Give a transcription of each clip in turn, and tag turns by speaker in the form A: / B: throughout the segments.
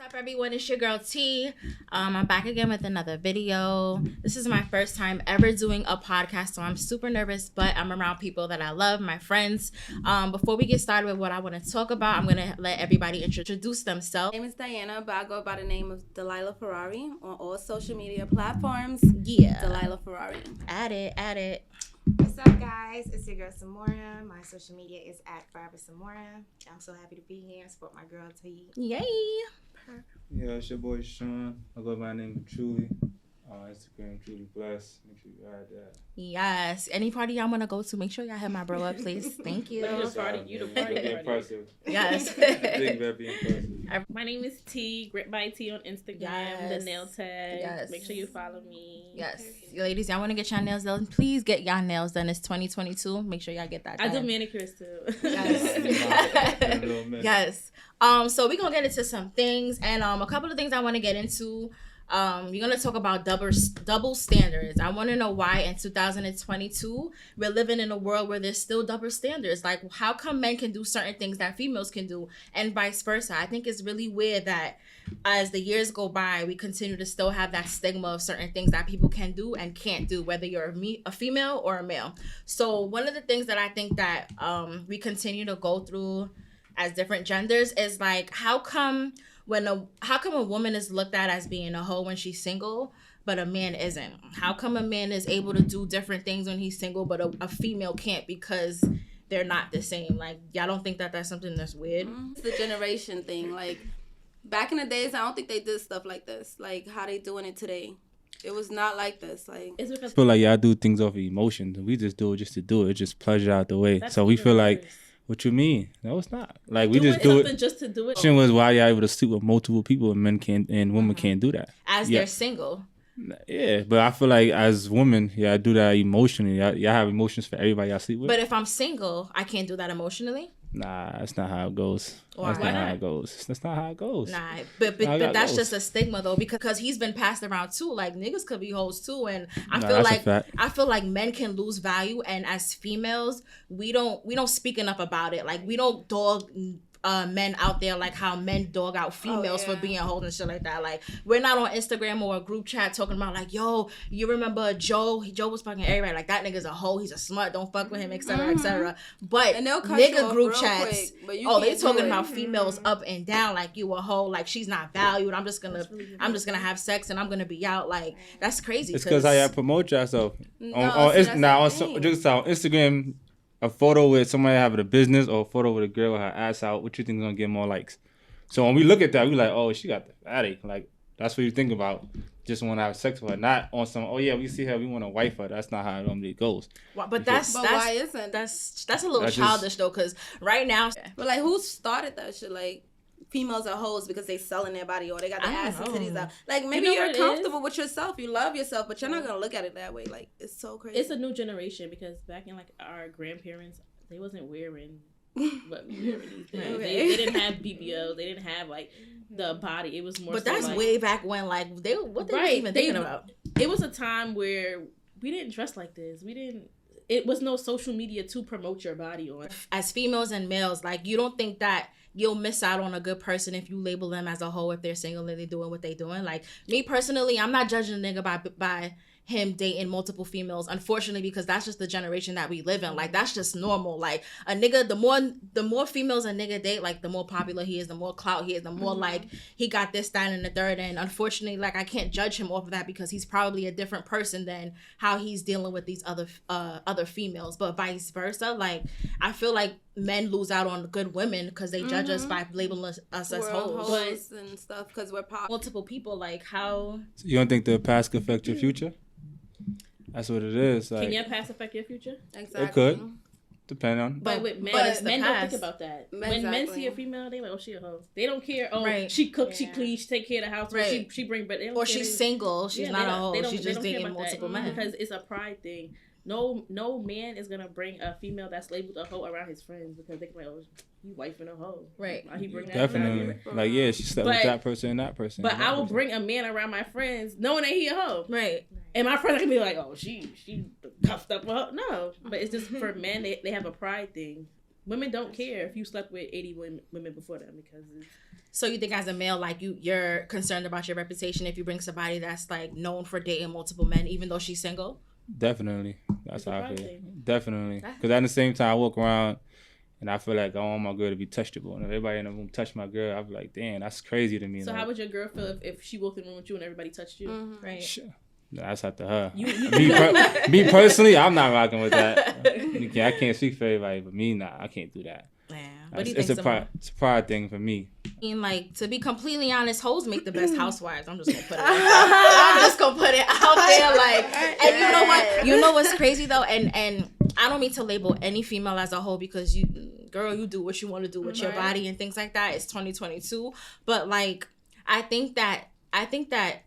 A: What's up, everyone? It's your girl T. I'm back again with another video. This is my first time ever doing a podcast, so I'm super nervous, but I'm around people that I love, my friends. Before we get started with what I want to talk about, I'm going to let everybody introduce themselves.
B: My name is Diana, but I go by the name of Delilah Ferrari on all social media platforms.
A: Yeah.
B: Delilah Ferrari.
A: Add it.
C: What's up, guys? It's your girl Samora. My social media is at Forever Samora. I'm so happy to be here and support my girl T.
A: Yay.
D: Yeah, it's your boy Sean. I go by the name of Truly. Instagram, Truly Bless. Make sure you add that.
A: Yes. Any party y'all want to go to, make sure y'all hit my bro up, please. Thank you.
B: You the party.
D: Be impressive.
A: Yes.
D: I think that'd be impressive.
E: My name is T, dbytee on Instagram,
A: Yes.
E: the nail tag.
A: Yes.
E: Make sure you follow me.
A: Yes. Ladies, y'all want to get your nails done? Please get y'all nails done. It's 2022. Make sure y'all get that done.
E: I do manicures too.
A: Yes. Yes. So we're going to get into some things. And a couple of things I want to get into. You're going to talk about double standards. I want to know why in 2022 we're living in a world where there's still double standards. Like, how come men can do certain things that females can do and vice versa? I think it's really weird that as the years go by, we continue to still have that stigma of certain things that people can do and can't do, whether you're a female or a male. So one of the things that I think that we continue to go through as different genders is like, how come a woman is looked at as being a hoe when she's single, but a man isn't? How come a man is able to do different things when he's single, but a female can't because they're not the same? Like, y'all don't think that that's something that's weird?
B: It's the generation thing. Like, back in the days, I don't think they did stuff like this. Like, how they doing it today. It was not like this. Like,
E: It's because
D: I feel like y'all do things off of emotions. We just do it just to do it. It's just pleasure out the way.
E: that's
D: So we
E: even
D: feel like,
E: worse.
D: what you mean? No, it's not. Like, we
E: Doing
D: just do
E: something
D: it.
E: just to do it.
D: Question was why y'all able to sleep with multiple people and men can't and women can't do that.
A: As
D: Yeah.
A: they're single.
D: Yeah, but I feel like as women, y'all do that emotionally. Y'all have emotions for everybody y'all sleep with.
A: But if I'm single, I can't do that emotionally?
D: Nah, that's not how it goes.
A: Why?
D: That's
A: Why
D: not how
E: not?
D: it goes. That's not how it goes.
A: Nah, but
D: How that
A: that's
D: goes.
A: just a stigma though, because he's been passed around too. Like, niggas could be hoes too, and I
D: Nah,
A: feel
D: that's a
A: like
D: fact.
A: men can lose value, and as females, we don't speak enough about it. Like, we don't dog men out there like how men dog out females for being hoes and shit like that. Like, we're not on Instagram or a group chat talking about like, yo, you remember Joe? Joe was fucking everybody. Like, that nigga's a hoe. He's a slut. Don't fuck with him, etc., etc. But
B: and they'll cut you
A: nigga
B: off
A: group
B: real
A: chats,
B: quick, but you
A: they
B: can't do
A: talking
B: it.
A: about females up and down like you a hoe, like she's not valued. I'm just gonna have sex and I'm gonna be out. Like, that's crazy.
D: It's because how y'all promote yourself.
B: No,
D: on
B: see, that's the thing.
D: just on Instagram, a photo with somebody having a business or a photo with a girl with her ass out, what you think is gonna get more likes? So when we look at that, we like, oh, she got the fatty. Like, that's what you think about. Just want to have sex with her, not on some. Oh yeah, we see her, we want to wife her. That's not how it normally goes.
A: but
B: But why isn't?
A: that's a little
D: That's
A: childish though, because right now,
B: But like, who started that shit? Like, females are hoes because they selling their body or they got their
A: I
B: ass and
A: don't
B: titties
A: know.
B: out. Like, maybe
E: know
B: you're
E: what it
B: comfortable with yourself, you love yourself, but you're not gonna look at it that way. Like, it's so crazy.
E: It's a new generation because back in like our grandparents, they wasn't wearing what we wear these days.
B: Okay.
E: They didn't have BBL. They didn't have like the body. It was more.
A: but
E: so,
A: that's
E: like,
A: way back when, like, they was even thinking about.
E: It was a time where we didn't dress like this. It was no social media to promote your body on.
A: As females and males, like, you don't think that you'll miss out on a good person if you label them as a hoe if they're single and they're doing what they're doing. Like, me personally, I'm not judging a nigga by him dating multiple females, unfortunately, because that's just the generation that we live in. Like, that's just normal. Like, a nigga, the more females a nigga date, like, the more popular he is, the more clout he is, the more like he got this, that, and the third. And unfortunately, like, I can't judge him off of that because he's probably a different person than how he's dealing with these other females. But vice versa, like, I feel like men lose out on good women because they judge us by labeling us as
B: We're
A: hoes.
B: hoes and stuff because we're pop.
A: Multiple people, like, how?
D: So you don't think the past could affect your future? That's what it is. Like,
E: Can your past affect your future?
B: Exactly.
D: it could, depend on.
E: But with men,
A: but it's the
E: men don't
A: past.
E: think about that. When
B: Exactly.
E: men see a female, they like, oh, she a hoe. They don't care. Oh,
A: Right.
E: she cooks, she
C: Yeah.
E: cleans, she take care of the house,
A: Right.
E: or she bring bread. They don't
A: Or
E: care.
A: she's single. She's
E: Yeah,
A: not
E: they
A: a
E: don't-
A: hoe.
E: they don't-
A: She's
E: they
A: just
E: don't care
A: dating
E: about that.
A: multiple men.
E: Because it's a pride thing. No man is gonna bring a female that's labeled a hoe around his friends because they can be like, oh, you wifing a hoe.
A: Right.
E: Why he bring that
D: Definitely.
E: around you?
D: Like, yeah, she slept with
E: But-
D: that person and that person.
E: But
D: and that
E: I will
D: person.
E: bring a man around my friends knowing that he a hoe.
A: Right.
E: And my friends can be like, oh, she cuffed up a hoe. No. But it's just for men, they have a pride thing. Women don't care if you slept with 80 women before them because it's
A: So you think as a male, like you're concerned about your reputation if you bring somebody that's like known for dating multiple men, even though she's single?
D: Definitely. That's how I feel.
E: Surprising.
D: Definitely. Because at the same time, I walk around and I feel like I want my girl to be touchable. And if everybody in the room touch my girl, I be like, damn, that's crazy to me.
E: So
D: like,
E: how would your girl feel if she walked in the room with you and everybody touched you?
B: Mm-hmm.
A: Right.
D: That's up to her.
E: You
D: Me personally, I'm not rocking with that. I can't speak for everybody, but me, nah, I can't do that.
A: Yeah. What do you
D: It's
A: think, Simone?
D: it's a pride thing for me.
A: I mean, like, to be completely honest, hoes make the best housewives. I'm just gonna put it. I'm just gonna put it out there, like, and you know what? You know what's crazy though, and I don't mean to label any female as a hoe because you do what you want to do with your body and things like that. It's 2022, but like, I think that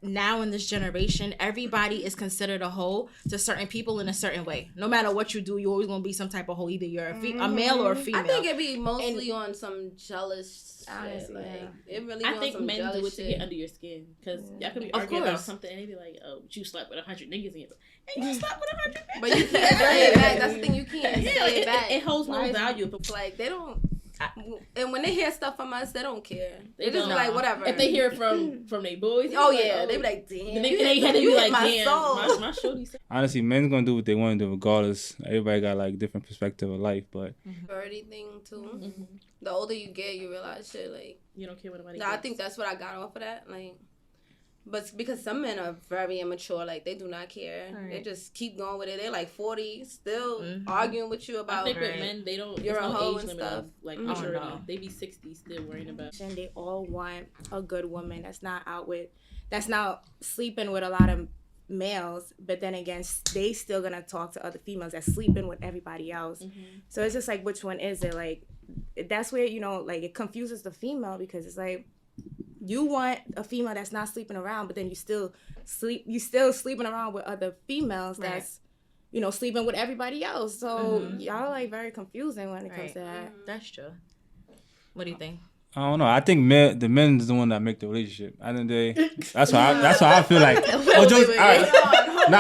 A: now in this generation, everybody is considered a hoe to certain people in a certain way. No matter what you do, you're always gonna be some type of hoe. Either you're a male or a female.
B: I think it'd be mostly on some jealous
C: Honestly,
B: shit. Like,
C: yeah.
B: it really
E: I
B: be on
E: think
B: some
E: men do
B: jealous
E: it to
B: shit.
E: get under your skin because y'all could be
A: Of
E: arguing about
A: course.
E: something and they be like, "Oh, you slept with 100 niggas," and you slept with 100 niggas.
B: But you can't say it back. That's the thing. You can't
E: Yeah,
B: say it back.
E: it holds no
B: Why?
E: value. But
B: Like, they don't. And when they hear stuff from us, they don't care. They just
E: don't.
B: be like, whatever.
E: if they hear it from their boys,
B: oh
E: they be
B: yeah,
E: like,
B: they be like, damn.
E: Then they had to
B: you
E: be
B: hit
E: like,
B: my
E: "Damn,
B: soul."
E: my shorty said."
D: Honestly, men's gonna do what they want to do regardless. Everybody got like different perspective of life, but
B: Birdie thing too.
E: Mm-hmm.
B: The older you get, you realize shit. Like,
E: You don't care what nobody.
B: no, I
E: thinks.
B: think that's what I got off of that. Like, but because some men are very immature, like they do not care.
A: Right.
B: They just keep going with it. They're like 40, still
A: Mhm.
B: arguing with you
E: I
B: about.
E: think with
A: Right.
E: men, they don't.
B: You're
E: There's
B: a
E: no
B: hoe
E: age
B: and
E: limit
B: stuff.
E: of like
B: Mhm.
E: maturity.
A: Oh, no.
E: They be 60 still worrying about.
C: And they all want a good woman that's not sleeping with a lot of males, but then again, they still gonna talk to other females that's sleeping with everybody else.
E: Mm-hmm.
C: So it's just like, which one is it? Like, that's where, like, it confuses the female because it's like, you want a female that's not sleeping around, but then you still sleeping around with other females that's, sleeping with everybody else. So y'all like very confusing when it comes to that.
A: That's true. What do you think?
D: I don't know. I think the men is the one that make the relationship. At the end of the day, that's why I feel like. Oh, just, all right. No.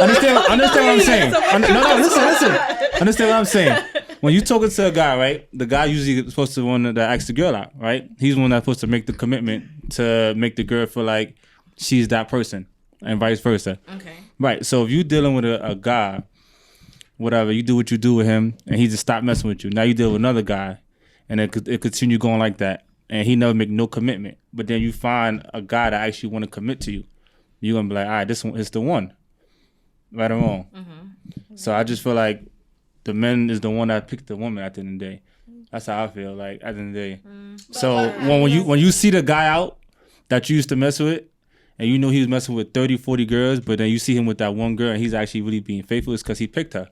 D: Understand what I'm saying. No, listen. Understand what I'm saying. When you talking to a guy, right? The guy usually supposed to be one that asks the girl out, right? He's the one that's supposed to make the commitment to make the girl feel like she's that person, and vice versa.
A: Okay.
D: Right. So if you dealing with a guy, whatever, you do what you do with him, and he just stopped messing with you. Now you deal with another guy, and it continue going like that, and he never make no commitment. But then you find a guy that actually want to commit to you. You're gonna be like, all right, this one is the one. Right or wrong.
A: Mm-hmm.
D: So I just feel like the man is the one that picked the woman at the end of the day. That's how I feel. Like at the end of the day. So when you see the guy out that you used to mess with, and you know he was messing with 30, 40 girls, but then you see him with that one girl and he's actually really being faithful, it's because he picked her.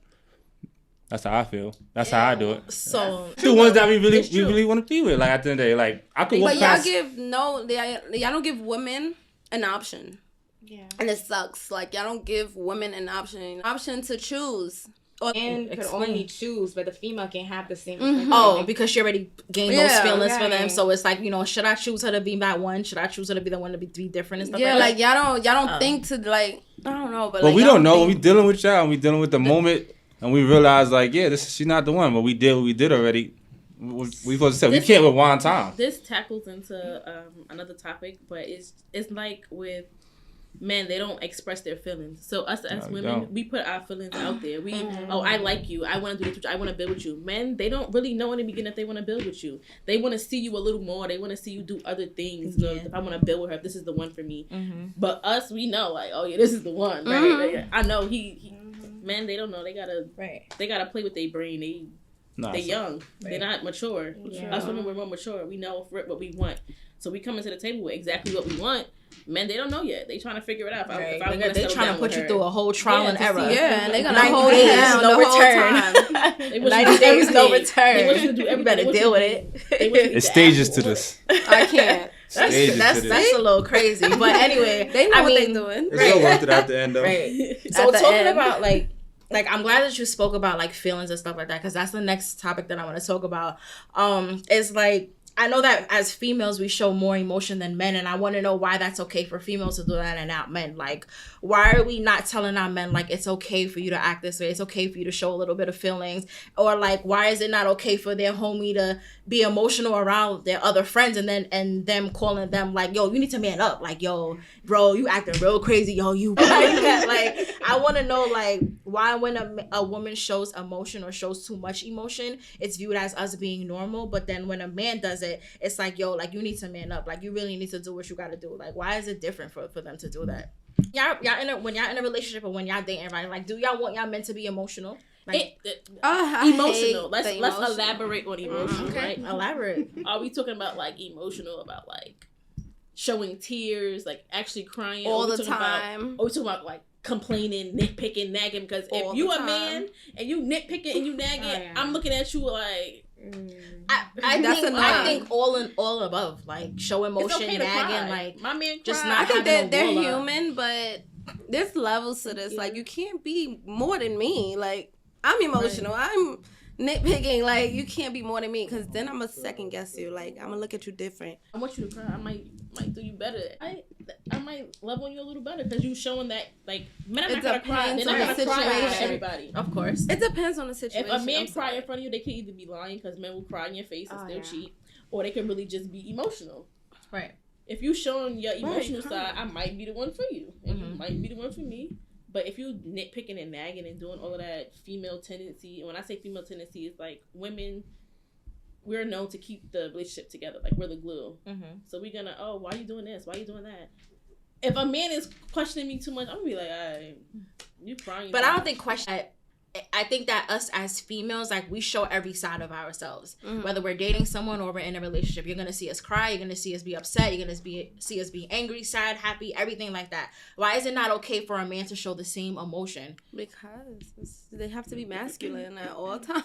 D: That's how I feel. That's how I do it.
A: So
D: The ones that we really want to be with. Like at the end of the day, like I could walk
B: But
D: past.
B: y'all don't give women an option.
C: Yeah.
B: And it sucks. Like, y'all don't give women an option to choose. Or
C: And could
A: Explain.
C: only choose, but the female can have the same.
A: Oh, because she already gained those
B: Yeah,
A: feelings for them.
C: right.
A: So it's like, should I choose her to be that one? Should I choose her to be the one to be different and stuff
B: yeah,
A: like
B: like y'all don't think to like, I don't know, but
D: But
B: like,
D: we
B: y'all
D: don't know. When we
B: think-
D: dealing with y'all, and we dealing with the moment, and we realize like, yeah, she's not the one. But we did what we did already. We supposed to say we can't rewind time.
E: This tackles into another topic, but it's like with men, they don't express their feelings. So us as
D: No,
E: women,
D: don't.
E: we put our feelings out there. We I like you. I want to do this with you. I want to build with you. Men, they don't really know in the beginning if they want to build with you. They want to see you a little more. They want to see you do other things. You know, if I want to build with her, if this is the one for me. But us, we know like, oh yeah, this is the one. Right? Like, I know he men, they don't know. They gotta play with their brain. They're young. They're not mature.
C: Yeah.
E: Us women, we're more mature. We know what we want. So we come into the table with exactly what we want. Men, they don't know yet. They trying to figure it out. If I'm
A: They're trying to put you through a whole trial and error.
B: Yeah, and they're gonna
A: 90
B: hold you
A: days,
B: down
A: no
B: the whole
A: return.
B: time.
E: They want you
A: 90
E: to do
A: days, no
E: everything.
A: return.
E: They want you to do
A: You
E: everything.
A: better
E: They want
A: deal
E: you
A: with
E: to
A: it.
E: be- they want you to be
D: It's
E: the
D: stages
E: apple.
D: to this.
B: I can't.
D: Stages to
A: That's
D: this.
A: a little crazy. But anyway,
B: They know
A: I
B: what
A: mean,
B: they're doing.
D: It's so worth it at the end though.
A: Right.
B: At
A: So
B: the
A: talking
B: end.
A: about like I'm glad that you spoke about like feelings and stuff like that, because that's the next topic that I want to talk about. Is like I know that as females we show more emotion than men, and I want to know why that's okay for females to do that and not men. Like, why are we not telling our men like it's okay for you to act this way? It's okay for you to show a little bit of feelings, or like why is it not okay for their homie to be emotional around their other friends and them calling them like, yo, you need to man up, like, yo, bro, you acting real crazy, yo, you like that. Like, I want to know like why when a woman shows emotion or shows too much emotion, it's viewed as us being normal, but then when a man does it, it's like, yo, like you need to man up, like you really need to do what you got to do. Like, why is it different for them to do that? When y'all in a relationship or when y'all dating, right? Like, do y'all want y'all men to be emotional? Like,
E: emotional. Let's elaborate on emotional, right?
A: Elaborate.
E: Are we talking about like emotional about like showing tears, like actually crying
B: all the time?
E: Are we talking about like complaining, nitpicking, nagging? Because if you a man and you nitpicking and you nagging, I'm looking at you like.
A: I think all above, like show emotion,
E: okay
A: nagging, like
E: my man
A: just
E: cry.
A: not.
B: I think they're
A: roll
B: human, but there's levels to this. Like, you can't be more than me. Like, I'm emotional. Right. I'm nitpicking. Like, you can't be more than me, because then I'm gonna second guess you. Like, I'm gonna look at you different.
E: I want you to cry. I might do you better. I might love on you a little better because you showing that like men are not gonna cry. They're not gonna cry in front of everybody.
A: Of course,
B: it depends on the situation.
E: If a man cry in front of you, they can either be lying because men will cry in your face and still cheat, or they can really just be emotional.
A: Right.
E: If you showing your emotional side, I might be the one for you, and you might be the one for me. But if you nitpicking and nagging and doing all of that female tendency, and when I say female tendency, it's like women, we're known to keep the relationship together. Like, we're the glue. So we're gonna, oh, why are you doing this? Why are you doing that? If a man is questioning me too much, I'm gonna be like, all right, you crying.
A: But I don't think I think that us as females, like, we show every side of ourselves. Whether we're dating someone or we're in a relationship, you're gonna see us cry, you're gonna see us be upset, you're gonna see us be angry, sad, happy, everything like that. Why is it not okay for a man to show the same emotion?
B: Because they have to be masculine at all times.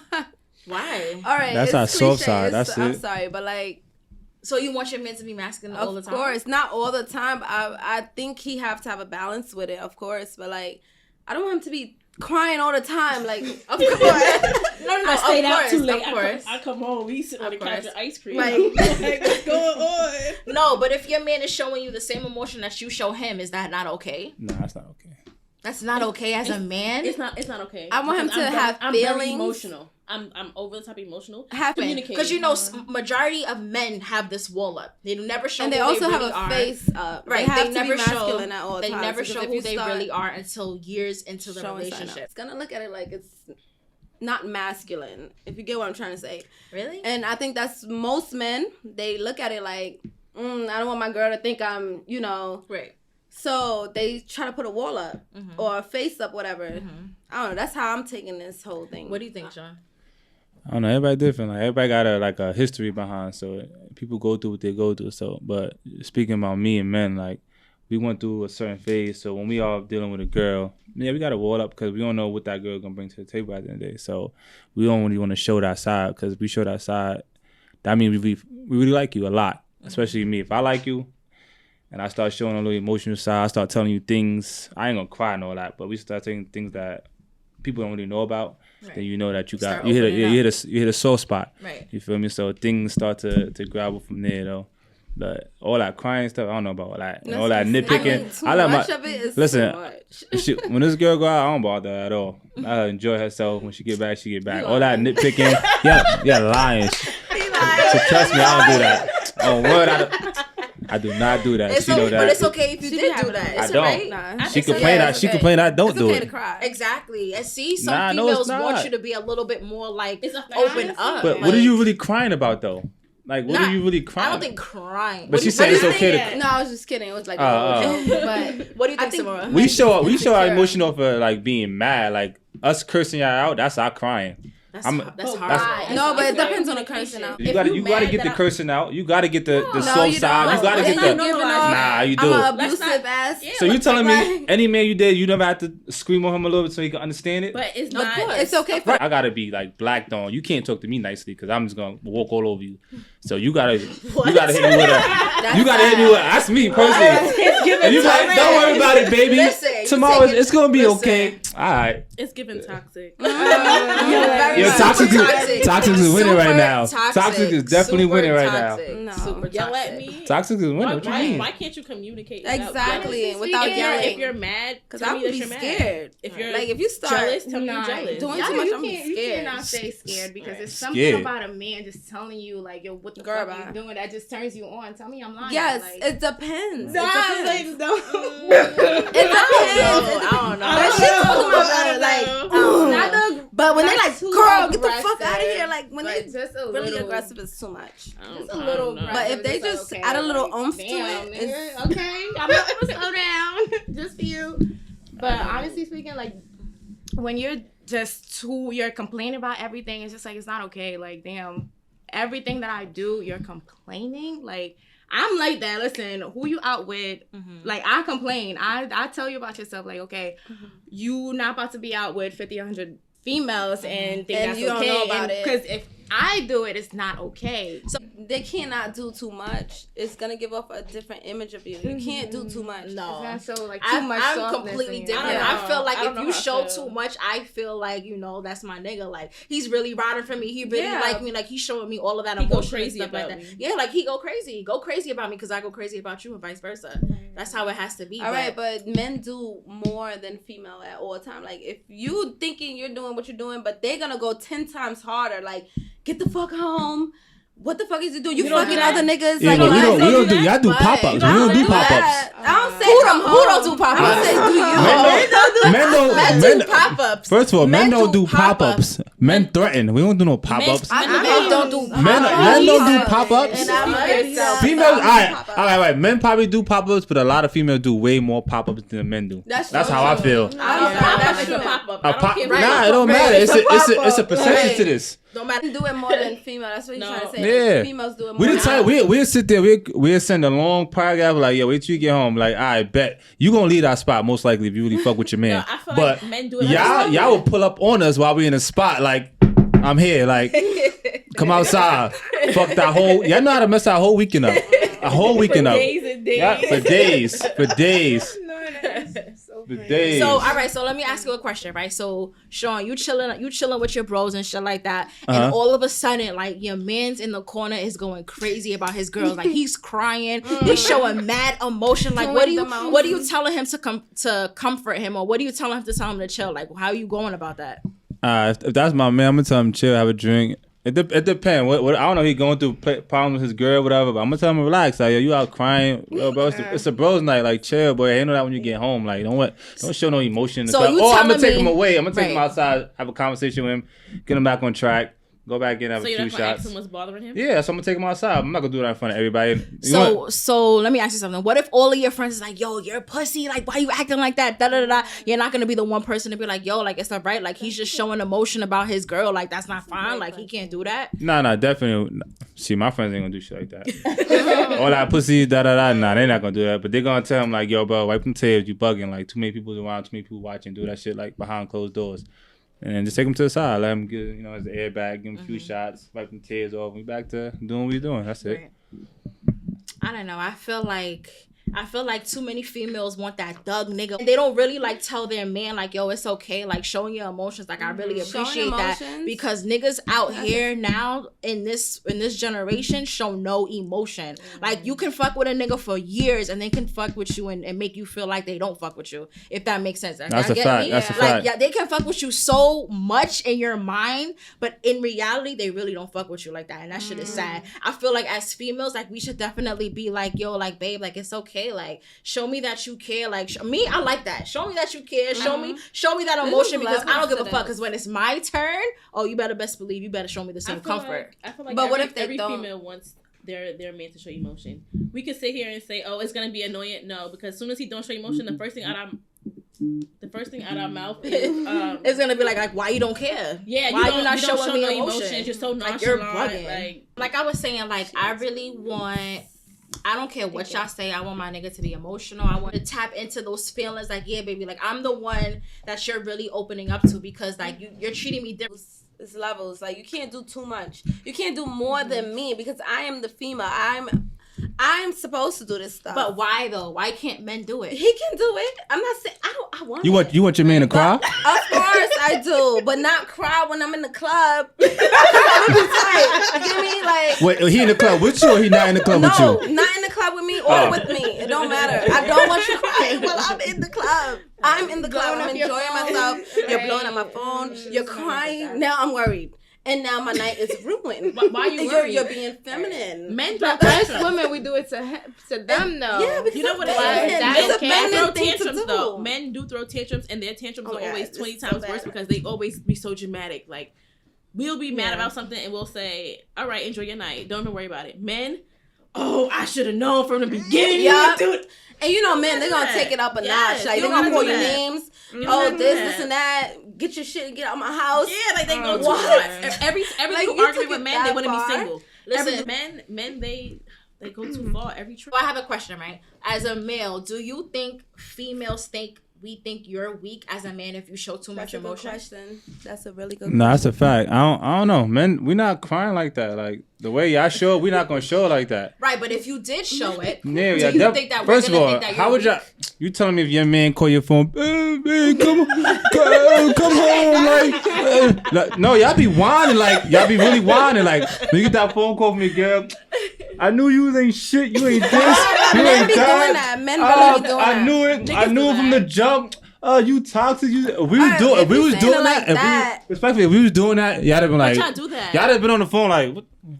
A: Why?
B: All right,
D: that's our soft side.
B: I'm sorry, but like.
A: So you want your man to be masculine all the time?
B: Of course, not all the time. But I think he have to have a balance with it, of course. But like, I don't want him to be crying all the time. Like, of course.
A: No,
E: I stayed out too late.
A: Of course.
E: I come home, we sit on the couch with ice cream.
B: Like,
E: what's going on?
A: No, but if your man is showing you the same emotion that you show him, is that not okay?
D: No, that's not okay.
A: That's not okay as a man?
E: It's not okay.
B: I want him to have
E: I'm
B: feelings.
E: very emotional. I'm over the top emotional.
B: Communicate.
A: Because you know, majority of men have this wall up. They never show.
B: And
A: they
B: also
A: really
B: have a face up.
A: Right.
B: They have
A: they
B: to
A: never
B: be masculine at all
A: They
B: times.
A: never show who they
B: start
A: really are until years into the relationship.
B: It's gonna look at it like it's not masculine, if you get what I'm trying to say.
A: Really?
B: And I think that's most men. They look at it like, I don't want my girl to think I'm,
A: right.
B: So they try to put a wall up or a face up, whatever. I don't know. That's how I'm taking this whole thing.
A: What do you think, Sean?
D: I don't know. Everybody different. Like, everybody got a history behind. So people go through what they go through. So, but speaking about me and men, like, we went through a certain phase. So when we all dealing with a girl, we got to wall up because we don't know what that girl gonna bring to the table at the end of the day. So we don't really want to show that side, because if we show that side, that means we really like you a lot. Especially me. If I like you, and I start showing a little emotional side, I start telling you things. I ain't gonna cry and all that, but we start saying things that people don't really know about. Right. Then you know that you hit a sore spot.
A: Right.
D: You feel me? So things start to gravel from there though. But all that crying stuff, I don't know about all that. All that nitpicking.
B: I let much of it is
D: listen.
B: Too much.
D: When this girl go out, I don't bother her at all. I let her enjoy herself. When she get back, she get back. All that nitpicking, yeah, lying. So trust me, I don't do that. Oh, word, I do not do that.
A: She know that. But it's okay if you did do that.
D: I don't.
A: Right?
D: She complain that. She complain I don't do it.
B: To cry.
A: Exactly. And see, some females want you to be a little bit more like open up.
D: But what are you really crying about though? Like, what are you really crying?
A: I don't think crying.
D: But she said it's okay to.
B: No, I was just kidding. It was like. But
A: what do you think, Samara?
D: We show our emotion off of like being mad. Like, us cursing y'all out, that's our crying.
A: That's hard.
B: No, but it depends on the cursing out.
D: You gotta get the cursing out. You gotta get the soft side. You gotta get the. Nah, you do.
B: I'm an abusive ass.
D: So you telling me any man you did, you never have to scream on him a little bit so he can understand it?
E: But it's not.
B: It's okay.
D: I gotta be like blacked on. You can't talk to me nicely because I'm just gonna walk all over you. So you gotta hit me with a. You gotta hit me with. That's me personally. And you like, don't worry about it, baby. Tomorrow it's gonna be okay. right.
E: It's giving toxic.
D: Yo, toxic is winning right now. Toxic is definitely winning right now.
B: No.
E: Super yell at me.
D: Toxic is winning. What you mean?
E: Why can't you communicate?
B: Exactly. Without
E: If
B: yelling.
E: you're mad,
B: Because
E: tell
B: I
E: me
B: would
E: that
B: be
E: you're mad.
B: scared.
E: If you're
B: like, if you start
E: jealous, tell me you're jealous.
B: doing too much, I'm
C: You
B: scared.
C: cannot stay scared because
E: Right.
C: it's something
D: Scared.
C: about a man just telling you like, yo, what the
B: Girl,
C: fuck
B: bye.
C: you doing? That just turns you on. Tell me I'm lying.
B: Yes,
C: like,
B: it depends.
C: Nah,
B: It depends.
C: like, no.
B: It depends.
A: I don't know.
B: That shit talking about like,
C: Not the,
B: but when they
C: not
B: like,
C: too
B: girl, get the fuck
C: aggressive,
B: out of here. Like when
C: but
B: they
C: just a
B: really
C: little
B: aggressive is too much.
C: Just a little
E: know.
B: But if
C: aggressive,
B: they
C: it's like,
B: just
C: okay,
B: add a little
C: like,
B: oomph to
C: damn,
B: it,
C: nigga,
B: it's-
C: okay, I'm not gonna slow down just for you. But honestly speaking, like when you're you're complaining about everything, it's just like it's not okay. Like damn, everything that I do, you're complaining. Like I'm like that. Listen, who you out with? Like I complain. I tell you about yourself. Like okay, you not about to be out with 50, 100 females and think
B: And
C: that's
B: you don't
C: okay.
B: know about it.
C: Because if I do it, it's not okay.
B: So they cannot do too much. It's gonna give off a different image of you. You can't do too much.
A: No.
C: It's not so like too
A: I'm
C: much softness
A: completely
C: in you.
A: different.
B: Yeah.
A: I feel like
E: I don't
A: if
E: know
A: you
E: how I
A: show
E: feel.
A: too much, I feel like, you know, that's my nigga. Like, he's really riding for me. He really
B: Yeah.
A: like me. Like, he's showing me all of that
E: He go
A: emotion
E: crazy
A: and stuff like
E: about
A: that.
E: me.
A: Yeah, like, he go crazy. Go crazy about me because I go crazy about you and vice versa. That's how it has to be.
B: All right, but men do more than female at all time. Like if you thinking you're doing what you're doing, but they're gonna go 10 times harder. Like get the fuck home. What the fuck is you doing? You
E: You don't
B: fucking
E: do that?
B: other niggas.
D: Yeah,
B: like,
D: but we
B: what?
D: don't do. Y'all do
A: But
D: pop ups. We
A: you
D: don't do
A: do
D: pop ups.
B: that. I don't say
A: Who
B: come
A: don't- who don't
B: home.
A: do pop-ups?
B: I don't say do you.
D: Men don't
A: pop-ups.
D: First of all, men don't do pop
A: pop-ups.
D: ups. Men threaten. We don't do no pop ups.
A: Men don't do
D: Men don't do pop ups.
B: And I'm like,
D: Females, all right. Men probably do pop ups, but a lot of females do way more pop ups than men do.
B: That's
D: That's
B: so
D: how I
B: true.
D: feel.
B: That's
E: It's a
B: true.
E: pop-up.
D: A
E: I don't
D: pop,
E: care.
D: nah, it don't matter. It's a percentage to this.
A: Don't matter.
B: Do it more than female. That's what you're
E: No.
B: trying to say.
D: Yeah.
B: Like, females do it more.
D: We didn't tell we'll sit there, we'll send a long paragraph like, yo, wait till you get home. Like, I bet you gonna leave our spot most likely if you really fuck with your man.
E: No, I feel
D: but
E: like men do it.
D: y'all will pull up on us while we in a spot like, I'm here, like, come outside. Fuck that whole, y'all know how to mess our whole weekend up. A whole weekend up.
E: days and days.
D: Yeah, for days.
C: So
D: For
C: funny.
D: days.
A: So, all right. So, let me ask you a question, right? So, Sean, you chilling with your bros and shit like that, and
D: Uh-huh.
A: all of a sudden, like your man's in the corner is going crazy about his girls. Like he's crying, he's showing mad emotion. Like, what are you telling him to comfort him, or what are you telling him to tell him to chill? Like, how are you going about that?
D: If that's my man, I'm gonna tell him chill, have a drink. It depends. What I don't know. He going through problems with his girl, whatever. But I'm gonna tell him relax. Like, yo, you out crying, bro. It's a bros night. Like, chill, boy. Ain't know that when you get home. Like, don't show no emotion. And
A: So
D: stuff.
A: you
D: I'm gonna
A: telling
D: take
A: me-
D: him away. I'm gonna take him
A: Right.
D: outside, have a conversation with him, get him back on track, go back in, have
E: So
D: a
E: you're
D: few
E: not gonna ask
D: shots.
E: him what's bothering him?
D: Yeah, so I'm gonna take him outside. I'm not gonna do that in front of everybody.
A: So let me ask you something. What if all of your friends is like, yo, you're a pussy. Like, why you acting like that? Da da da da. You're not gonna be the one person to be like, yo, like it's not right. Like he's just showing emotion about his girl. Like that's not fine. Like he can't do that.
D: Nah, definitely. See, my friends ain't gonna do shit like that. All that pussy, da da da. Nah, they not gonna do that. But they gonna tell him like, yo, bro, wipe them tails. You bugging. Like too many people around, too many people watching. Do that shit like behind closed doors. And then just take him to the side. Let him get, his airbag. Give him a few shots. Wipe them tears off. We back to doing what we doing. That's it.
A: Right. I don't know. I feel like too many females want that thug nigga. They don't really like tell their man like, yo, it's okay. Like showing your emotions. Like I really appreciate that because niggas out here now in this generation show no emotion. Like you can fuck with a nigga for years and they can fuck with you and make you feel like they don't fuck with you. If that makes sense.
D: That's
A: Y'all
D: a
A: get
D: fact.
A: me?
D: That's a
A: Like
D: fact.
A: yeah, they can fuck with you so much in your mind, but in reality, they really don't fuck with you like that. And that shit is sad. I feel like as females, like we should definitely be like, yo, like babe, like it's okay. Like show me that you care. Like me, I like that. Show me that you care. Show me that emotion because I don't give a fuck. Because when it's my turn, oh, you better best believe you better show me the same comfort.
E: I feel like
B: But what if they
E: every
B: don't?
E: female wants their man to show emotion. We could sit here and say, oh, it's gonna be annoying. No, because as soon as he don't show emotion, the first thing out our mouth is
A: It's gonna be like why you don't care?
E: yeah,
A: Why
E: you
A: you not
E: don't show
A: showing me
E: no
A: emotion?
E: You're so
A: Like you're
E: nonchalant.
A: bugging. Like I was saying, like I really want. I don't care what y'all say. I want my nigga to be emotional. I want to tap into those feelings. Like, yeah, baby. Like, I'm the one that you're really opening up to because, like, you're treating me different.
B: It's levels. Like you can't do too much. You can't do more than me because I am the female. I'm I'm supposed to do this stuff.
A: But why though? Why can't men do it?
B: He can do it. I'm not saying I want
D: You want your man to cry?
B: Of course I do, but not cry when I'm in the club. You know what I mean? Like,
D: Wait, he in the club with you or he not in the club with
B: no,
D: you?
B: not in the club with me or with me. It don't matter. I don't want you crying while I'm in the club. I'm in the club. I'm enjoying myself. You're blowing up my phone. You're crying. Now I'm worried. And now my night is ruined.
E: Why are you worried?
B: You're being feminine.
E: Men throw
C: As
E: tantrums.
C: women, we do it to them, though.
B: Yeah, because
E: You know what it
B: that's
E: is?
B: feminine.
E: Men
B: It's a
E: can
B: feminine
E: throw
B: thing to
E: tantrums
B: do.
E: though. Men do throw tantrums, and their tantrums
B: Oh,
E: are
B: yeah,
E: always
B: it's
E: 20
B: so
E: times
B: bad.
E: worse because they always be so dramatic. Like, we'll be mad
B: Yeah.
E: about something and we'll say, "All right, enjoy your night. Don't even worry about it." Men, oh, I should have known from the beginning.
B: Yeah.
E: Dude.
B: And you know, men, they're gonna
E: that.
B: take it up a
E: Yes,
B: notch. Like,
E: you
B: they're
E: don't
B: gonna
E: gotta
B: call
E: do
B: you
E: that.
B: names.
E: You don't
B: Oh,
E: gotta do
B: this,
E: that.
B: this, and that. Get your shit and get out of my house.
E: Yeah, like they go too
B: What?
E: far. Every
B: Like,
E: little
B: you
E: argument
B: took
E: with
B: it
E: men, they
B: that
E: want to be
B: far?
E: single.
A: Listen.
E: Men, they go too far every trip.
A: So I have a question, right? As a male, do you think females think we think you're weak as a man if you show too much
B: That's a good
A: emotion?
B: question. That's a really good
D: Nah, that's a fact. I don't know, man. We not crying like that. Like the way y'all show it, we not gonna show it like that.
A: Right, but if you did show it,
D: Yeah,
A: do
D: yeah.
A: you think that we're
D: First of
A: gonna
D: all,
A: think that
D: how
A: you're
D: would y'all?
A: weak?
D: You telling me if your man call your phone, man, come home, like, no, y'all be whining, like y'all be really whining, like when you get that phone call from me, girl. I knew you ain't shit. You ain't this. You
B: Men
D: ain't
B: be doing
D: that.
B: that. Men really be doing
D: I
B: that.
D: knew it. I knew it from the jump. You toxic. You. If we was
B: Alright,
D: doing.
B: if
D: If we
B: you
D: was
B: saying
D: doing
B: it
D: that.
B: like
D: If
B: that.
D: we, respectfully, if we was doing that, y'all have been like.
E: y'all do that.
D: Y'all have been on the phone like.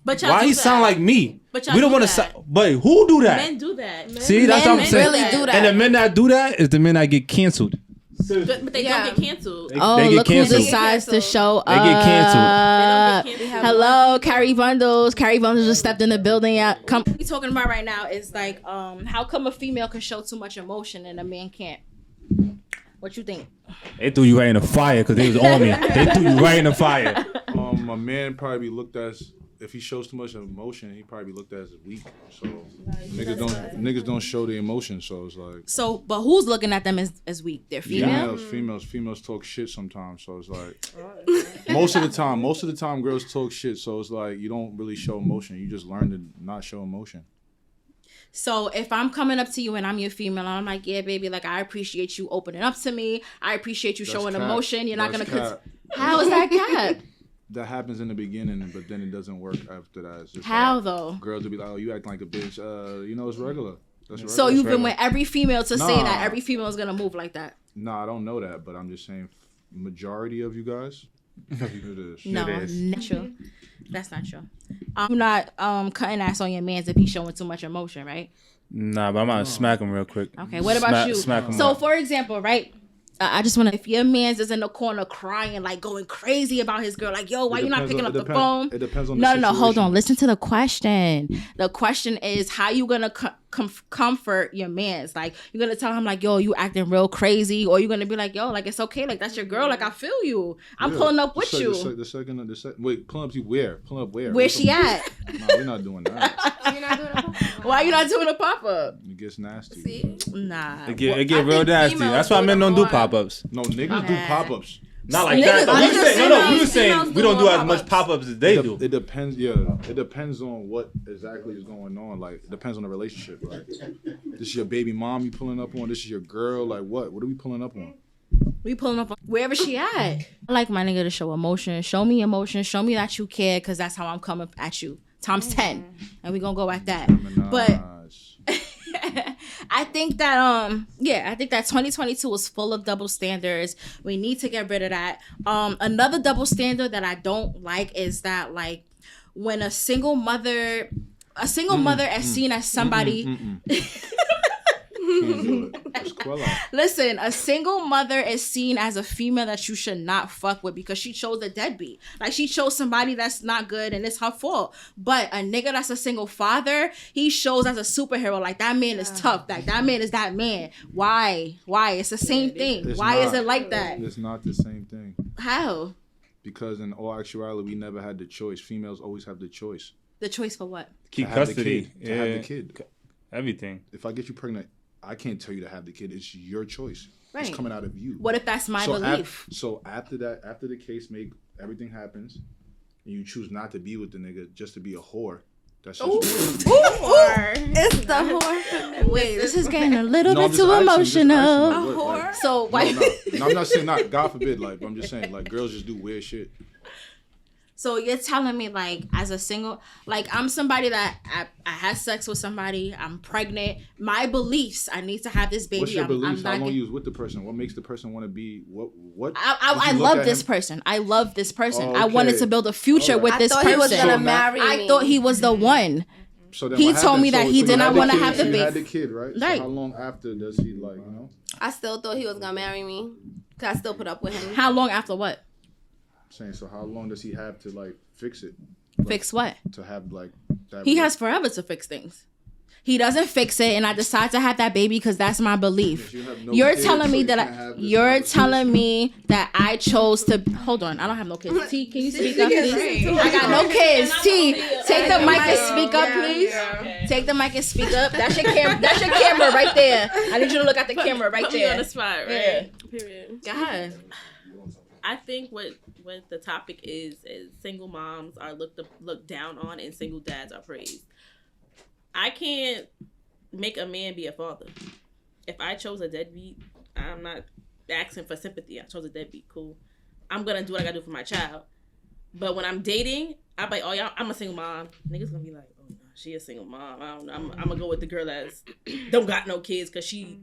E: But y'all
D: Why
E: do
D: he
E: that.
D: sound like me?
E: But y'all
D: We don't
E: do
D: want to.
E: that.
D: But who do that?
E: Men do that.
D: See, that's what I'm
B: Men
D: saying.
B: really do that.
D: And the men that do that is the men that get canceled.
E: But they
B: Yeah.
E: don't get canceled.
D: They,
A: Oh,
D: they get
A: look who
D: canceled.
A: decides to show up.
D: They get canceled.
E: They don't get canceled.
A: Hello, Carrie Bundles. Carrie Bundles just stepped in the building. Yeah, come. What we talking about right now is like, how come a female can show too much emotion and a man can't? What you think?
D: They threw you right in the fire because they was on me. They threw you right in the fire.
F: A man probably be looked at as, if he shows too much emotion, he probably be looked at as weak. So niggas don't show the emotion. So it's like
A: So, but who's looking at them as weak? They're female.
F: females talk shit sometimes. So it's like most of the time girls talk shit. So it's like you don't really show emotion. You just learn to not show emotion.
A: So if I'm coming up to you and I'm your female, and I'm like, yeah, baby, like I appreciate you opening up to me. I appreciate you
F: That's
A: showing
F: cap.
A: emotion. You're not
F: That's
A: gonna.
F: cap.
A: How is that cat?
F: That happens in the beginning, but then it doesn't work after that. It's just
A: How
F: like,
A: though?
F: girls will be like, "Oh, you acting like a bitch." It's regular. That's regular.
A: So you've been
F: Regular.
A: with every female to say
F: Nah.
A: that every female is gonna move like that.
F: No, I don't know that, but I'm just saying, majority of you guys, it is.
A: No,
D: It is.
A: not true. That's not true. I'm not cutting ass on your man's if he's showing too much emotion, right?
D: Nah, but I'm gonna smack him real quick.
A: Okay, what about you?
D: Smack him
A: So,
D: up.
A: for example, right? I just want to, if your man's is in the corner crying, like going crazy about his girl, like, yo, why you not picking up the phone?
F: It depends on the
A: No,
F: situation.
A: hold on. Listen to the question. The question is, how you gonna comfort your man's? Like, you're gonna tell him like, yo, you acting real crazy, or you're gonna be like, yo, like it's okay, like that's your girl, like I feel you. I'm
F: Yeah.
A: pulling up with you.
F: The second, wait, pulling up to where? Pulling up where?
A: Where she at?
F: Nah, we're not doing that.
C: You're not doing it.
A: Why you not doing a pop up?
F: It gets nasty.
B: See?
A: Nah.
D: It get
B: I
D: real
B: think
D: nasty.
B: females
D: That's why
B: do
D: men
B: it
D: don't do
B: more.
D: pop-ups.
F: No, niggas do pop-ups.
D: Not like
B: Niggas-
D: that.
B: I
D: We
B: just
D: saying,
B: said
D: no, we
B: females
D: were saying we
B: do
D: don't do
B: more
D: as much
B: pop-ups.
D: pop-ups as they do.
F: It depends. Yeah, it depends on what exactly is going on. Like, it depends on the relationship. Like, this is your baby mom you pulling up on. This is your girl. Like, what? What are we pulling up on?
A: We pulling up on wherever she at. I like my nigga to show emotion. Show me emotion. Show me that you care, because that's how I'm coming at you. Times 10. And we gonna go at that. But I think that I think that 2022 is full of double standards. We need to get rid of that. Another double standard that I don't like is that, like, when a single mother is seen as somebody.
F: Can't do it. It's Quella.
A: Listen, a single mother is seen as a female that you should not fuck with because she chose a deadbeat. Like, she chose somebody that's not good and it's her fault. But a nigga that's a single father, he shows as a superhero. Like, that man is tough. Like, that man is that man. Why? It's the same thing.
F: It's
A: Why
F: not.
A: is it like that?
F: It's not the same thing.
A: How?
F: Because in all actuality, we never had the choice. Females always have the choice.
A: The choice for what?
D: Keep
F: to have the
D: custody.
F: kid, to have the kid.
D: Everything.
F: If I get you pregnant, I can't tell you to have the kid. It's your choice.
A: Right.
F: It's coming out of you.
A: What if that's my belief?
F: So after that, after the case everything happens, and you choose not to be with the nigga just to be a whore, That's
B: Ooh,
F: just
B: it's the whore.
A: Wait, this is getting a little
F: No, I'm
A: bit
F: just
A: too
F: asking,
A: emotional.
F: like, what, like,
B: So why?
F: No, I'm not saying not. God forbid. Like, I'm just saying like girls just do weird shit.
A: So you're telling me, like, as a single, like, I'm somebody that I had sex with somebody, I'm pregnant. My beliefs, I need to have this baby.
F: What's your beliefs?
A: I'm
F: How long you was with the person? What makes the person want to be? What?
A: I love this person. I love this person. I
F: Okay.
A: wanted to build a future with this
B: I thought
A: person.
B: he was gonna
F: So
B: marry me.
A: I thought he was the one.
F: So then
A: He
F: what
A: told me
F: happened?
A: that he
F: you
A: did not
F: had the
A: wanna
F: kid,
A: have the
F: so you
A: baby.
F: had the kid, right?
A: Right.
F: So how long after does he like?
B: I still thought he was gonna marry me. Cause I still put up with him.
A: How long after what?
F: Saying so, how long does he have to like fix it?
A: Fix what?
F: To have like that.
A: He has forever to fix things. He doesn't fix it, and I decide to have that baby because that's my belief.
F: You have no
A: You're
F: kids,
A: telling
F: so
A: me
F: you
A: that
F: can't have this
A: you're
F: conversation.
A: telling me that I chose to hold on. I don't have no kids. T, can you speak up, please? I got no kids. T, take the mic and speak up, please.
E: Okay.
A: Take the mic and speak up. That's your camera. That's your camera right there. I need you to look at the camera right
E: Put me on
A: there.
E: the spot, right?
A: Yeah.
B: Period.
A: Go ahead.
E: I think what the topic is single moms are looked down on and single dads are praised. I can't make a man be a father. If I chose a deadbeat, I'm not asking for sympathy. I chose a deadbeat. Cool. I'm gonna do what I gotta do for my child. But when I'm dating, I'm like, oh yeah, I'm a single mom. Niggas gonna be like, oh no, she a single mom. I don't know. I'm gonna go with the girl that's don't got no kids because she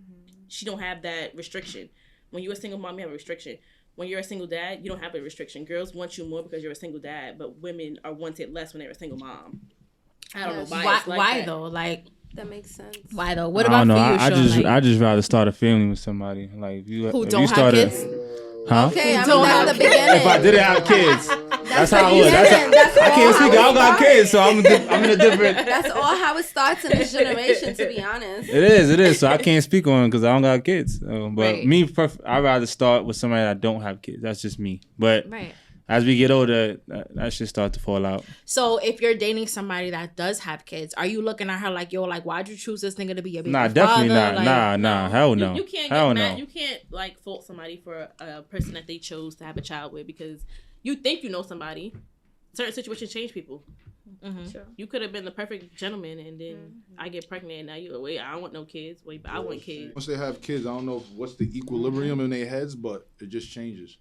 E: don't have that restriction. When you're a single mom, you have a restriction. When you're a single dad, you don't have a restriction. Girls want you more because you're a single dad, but women are wanted less when they're a single mom. I don't know why.
A: Why,
E: it's like
A: why
E: that.
A: though? Like,
B: That makes sense.
A: why though? What
D: I
A: about
D: don't know.
A: for you, Sean?
D: I just rather start a family with somebody. Like if you,
A: Who
D: if
A: don't
D: you
A: have
D: started,
A: kids?
D: huh?
B: Okay, I
A: Don't
B: mean
A: have
B: that's the
A: kids.
B: beginning.
D: If I didn't have kids, that's how it was.
B: That's
D: I
B: all
D: can't speak. I
B: how
D: don't got
B: it
D: kids, so I'm in a different.
B: That's all how it starts in this generation, to be honest.
D: It is. So I can't speak on it because I don't got kids. But
A: Right.
D: me, I'd rather start with somebody that don't have kids. That's just me. But
A: Right.
D: as we get older, that should start to fall out.
A: So if you're dating somebody that does have kids, are you looking at her like, yo, like, why'd you choose this nigga to be your baby
D: Nah, definitely
A: father?
D: not.
A: Like,
D: Nah, hell no.
E: You can't
D: hell
E: get mad.
D: no.
E: You can't like fault somebody for a person that they chose to have a child with because you think you know somebody. Certain situations change people.
A: Mhm.
E: You could have been the perfect gentleman, and then I get pregnant, and now you wait. I don't want no kids. Wait, but I want kids.
F: Once they have kids, I don't know what's the equilibrium in their heads, but it just changes.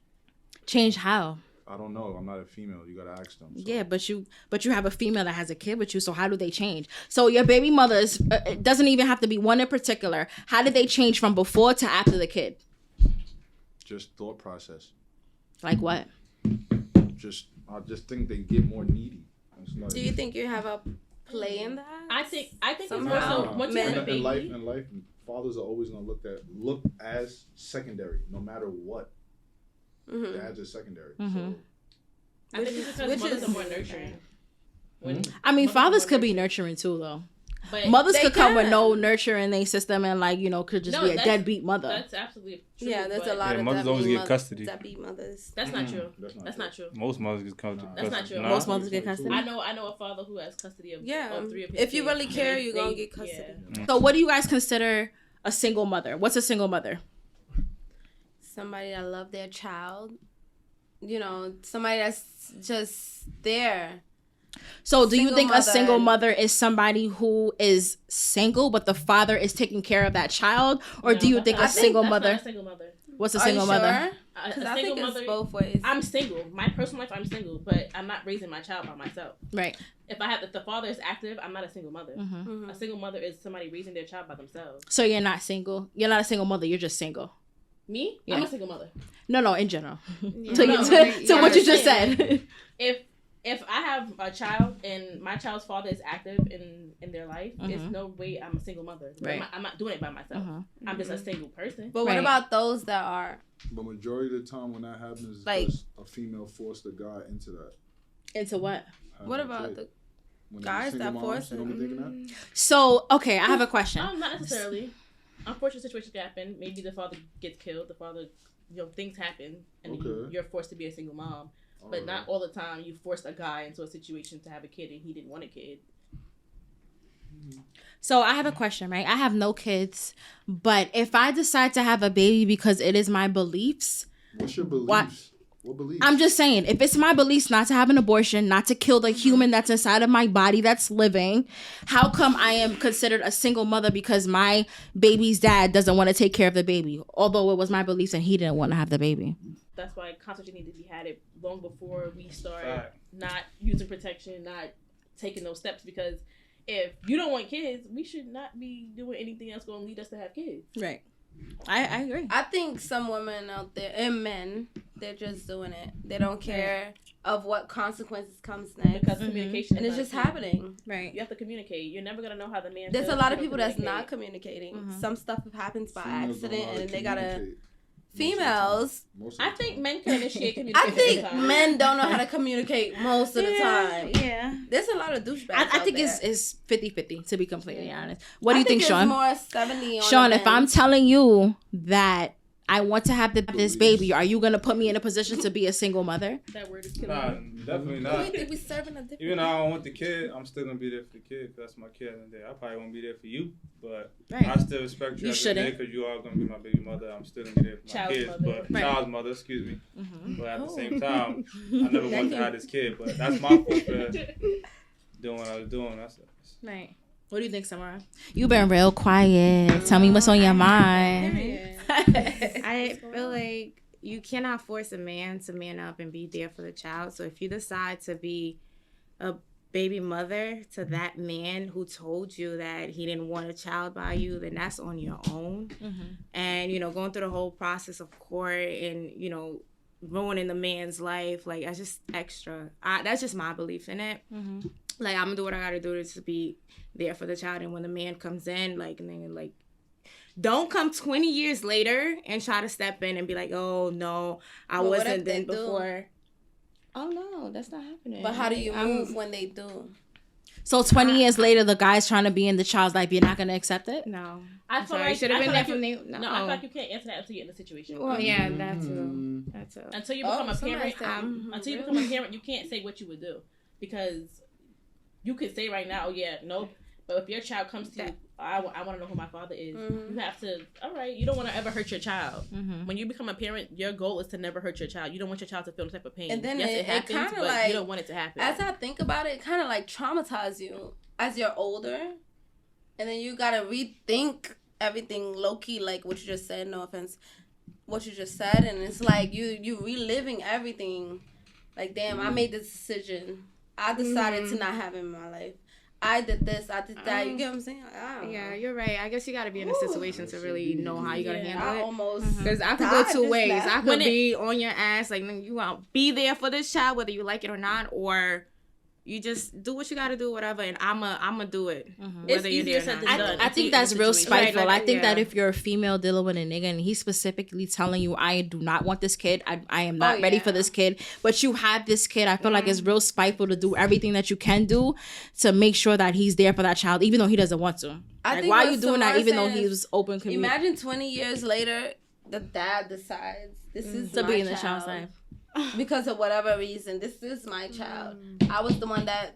A: Change how?
F: I don't know. I'm not a female. You gotta ask them. So.
A: Yeah, but you have a female that has a kid with you. So how do they change? So your baby mothers, it doesn't even have to be one in particular. How did they change from before to after the kid?
F: Just thought process.
A: Like what?
F: I just think they get more needy. It's like,
B: Do you think you have a play in that?
E: I think it's more
B: Somehow.
E: so once you have a
F: in life,
E: baby.
F: fathers are always gonna look as secondary, no matter what.
B: Mm-hmm.
F: Dads are secondary.
A: Mhm.
E: I think it's because mothers are more nurturing.
A: I mean, fathers could be nurturing too, though.
E: But
A: Mothers
B: They
A: could come with
B: can.
A: no nurture in their system and, like, you know, could just
E: No,
A: be a
E: that's-
A: deadbeat mother.
E: that's absolutely true.
B: Yeah, there's
E: but
B: a lot
D: Yeah,
B: of
D: mothers always get custody.
B: deadbeat mothers.
E: That's not true.
F: That's
E: That's not true.
D: Most mothers get custody.
E: That's not true.
D: Nah?
A: Most mothers get custody.
E: I know a father who has custody of
B: Yeah,
E: of 3 of his
B: if you
E: kids.
B: really care,
E: And
B: you're gonna get custody.
E: yeah.
A: So what do you guys consider a single mother? What's a single mother?
B: Somebody that love their child. You know, somebody that's just there.
A: So do you
B: Single
A: think a
B: mother.
A: single mother is somebody who is single but the father is taking care of that child? Or do you
E: No,
A: think a
E: that's
A: single
E: not
A: mother?
E: a single mother.
A: What's a
B: Are
A: single
B: you
A: mother?
B: sure?
E: A
B: Because I
E: single
B: think it's
E: mother.
B: both ways.
E: I'm single. My personal life, I'm single, but I'm not raising my child by myself.
A: Right.
E: If the father is active, I'm not a single mother.
A: Mm-hmm.
E: A single mother is somebody raising their child by themselves.
A: So you're not single. You're not a single mother. You're just single.
E: Me,
A: Yeah.
E: I'm a single mother.
A: No, in general.
B: Yeah.
A: To,
E: No,
A: to what you just
E: saying.
A: said.
E: If I have a child and my child's father is active in their life, there's no way I'm a single mother.
A: Right.
E: I'm not doing it by myself. I'm just a single person.
B: But
A: Right.
B: what about those that are
F: But majority of the time when that happens, is
B: Like-
F: because a female forced a guy into that.
A: Into what?
F: having
B: what
F: a
B: about
F: kid.
B: the
F: When
B: guys
F: they're
B: that
F: single moms,
B: force
F: you don't be thinking that?
A: So, okay, I have a question.
E: Not necessarily. Unfortunate situations can happen. Maybe the father gets killed. The father, things happen, and
F: Okay.
E: you're forced to be a single mom. But not all the time. You forced a guy into a situation to have a kid, and he didn't want a kid.
A: So I have a question, right? I have no kids, but if I decide to have a baby because it is my beliefs,
F: What's your beliefs?
A: What?
F: What beliefs?
A: I'm just saying, if it's my beliefs not to have an abortion, not to kill the human that's inside of my body that's living, how come I am considered a single mother because my baby's dad doesn't want to take care of the baby, although it was my beliefs and he didn't want to have the baby?
E: That's why contraception needs to be had long before we start not using protection, not taking those steps. Because if you don't want kids, we should not be doing anything else going to lead us to have kids.
A: Right. I agree.
B: I think some women out there and men, they're just doing it. They don't care of what consequences comes next.
E: Because communication
B: and it's just happening.
A: Right.
E: You have to communicate. You're never gonna know how the man.
B: There's
E: feels
B: a lot
E: if
B: of
E: you
B: people
E: don't
B: that's not communicating. Some stuff happens by
F: Females don't know
B: accident,
F: how to
B: and they gotta.
F: communicate.
B: Females,
E: I think men can initiate
B: I
E: communication.
B: think men don't know how to communicate most of the time.
A: Yeah.
B: There's a lot of douchebags.
A: I think
B: out there.
A: it's 50-50, to be completely honest. What do you think,
B: it's
A: Sean?
B: More 70 on
A: Sean,
B: the
A: if
B: men.
A: I'm telling you that I want to have this baby, are you going to put me in a position to be a single mother?
E: That word is killing
D: Nah,
E: me.
D: definitely
B: Who
D: not.
B: do you think we serving a different?
D: Even though I don't want the kid, I'm still gonna be there for the kid because that's my kid. And I probably won't be there for you, but
A: Right.
D: I still respect you,
A: You
D: as a
A: shouldn't.
D: because you are gonna be my baby mother. I'm still gonna be there for my
E: Child's
D: kids,
E: mother.
D: but
A: Right.
D: child's mother, excuse me. But at the
B: Oh.
D: same time, I never wanted to have this kid, but that's my fault for doing what I was doing. That's
A: Right. What do you think, Samara? You've been real quiet. Tell me what's on your mind.
C: I feel like you cannot force a man to man up and be there for the child. So if you decide to be a baby mother to that man who told you that he didn't want a child by you, then that's on your own. And, going through the whole process of court and, ruining the man's life, like, that's just extra. That's just my belief in it. Like, I'm gonna do what I gotta do to be there for the child. And when the man comes in, like, and then, like, don't come 20 years later and try to step in and be like, oh, no, I
B: But what
C: wasn't
B: if they
C: then
B: do?
C: before. Oh, no, that's not happening.
B: But how do you move when they do?
A: So 20 years later, the guy's trying to be in the child's life. You're not going to accept it?
C: No.
E: I
C: I'm
E: feel
C: sorry.
E: like
C: Should have
E: I
C: been
E: feel
C: there
E: like
C: from
E: you-
C: the.
E: No, I feel like you can't answer that until you're in the situation.
C: Well, yeah, that too. That too.
E: Until you become a
B: somebody
E: parent,
B: said-
E: until you become a parent, you can't say what you would do because you could say right now, yeah, nope. But if your child comes to you, I want to know who my father is. You have to. All right, you don't want to ever hurt your child. When you become a parent, your goal is to never hurt your child. You don't want your child to feel the type of pain.
B: And then
E: yes,
B: it
E: happens,
B: kinda
E: but
B: like-
E: you don't want it to happen.
B: As I think about it, it kind of like traumatizes you as you're older. And then you got to rethink everything low-key, like what you just said, no offense, what you just said. And it's like you reliving everything. Like, damn, I made this decision. I decided to not have him in my life. I did this, I did that. You get what I'm saying? Like, I don't
C: Yeah,
B: know.
C: you're right. I guess you got to be in a situation to really know how you're going to
B: I
C: handle it.
B: almost
C: Because I could
B: died
C: go two
B: just
C: ways.
B: now.
C: I could
E: When it-
C: be on your ass, like, you want to be there for this child, whether you like it or not, or you just do what you got to do, whatever, and I'm a do it,
E: It's
C: whether you're
E: easier
C: there or
E: said
C: not.
E: than done.
A: I think that's real
E: Situation.
A: spiteful.
C: Right,
A: I think that
C: yeah.
A: if you're a female dealing with a nigga and he's specifically telling you, I do not want this kid, I am not ready for this kid, but you have this kid, I feel like it's real spiteful to do everything that you can do to make sure that he's there for that child, even though he doesn't want to.
B: I
A: Like,
B: think
A: why are
B: what
A: you doing that
B: Samara
A: even though
B: said
A: he
B: is,
A: was open community?
B: Imagine 20 years later, the dad decides this is
A: To
B: my
A: be in the
B: child.
A: child's life.
B: Because of whatever reason, this is my child. I was the one that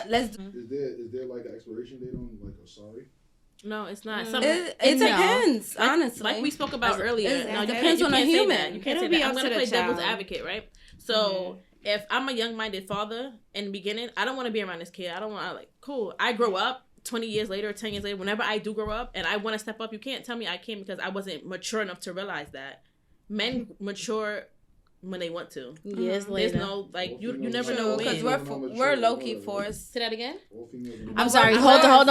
B: let's do.
F: Is there like an expiration date on like a sorry?
E: No, it's not. Some,
B: It
A: No.
B: depends, honestly.
E: like we spoke about earlier. No, you
B: depends
E: can't
B: on the
E: say
B: human.
E: that. You can't
C: It'll
E: say
C: be
E: that.
C: up
E: I'm
C: to
E: gonna
C: the
E: play devil's
C: child.
E: advocate, right? So if I'm a young-minded father in the beginning, I don't want to be around this kid. I don't want to cool. I grow up 20 years later, 10 years later, whenever I do grow up and I want to step up, you can't tell me I can't because I wasn't mature enough to realize that. Men mature when they want to.
A: Years
E: There's
A: later.
E: no you never
B: True,
E: know
B: because
E: when.
B: we're low key forced.
E: Say that again.
F: All females are
A: I'm
F: not.
A: sorry. Hold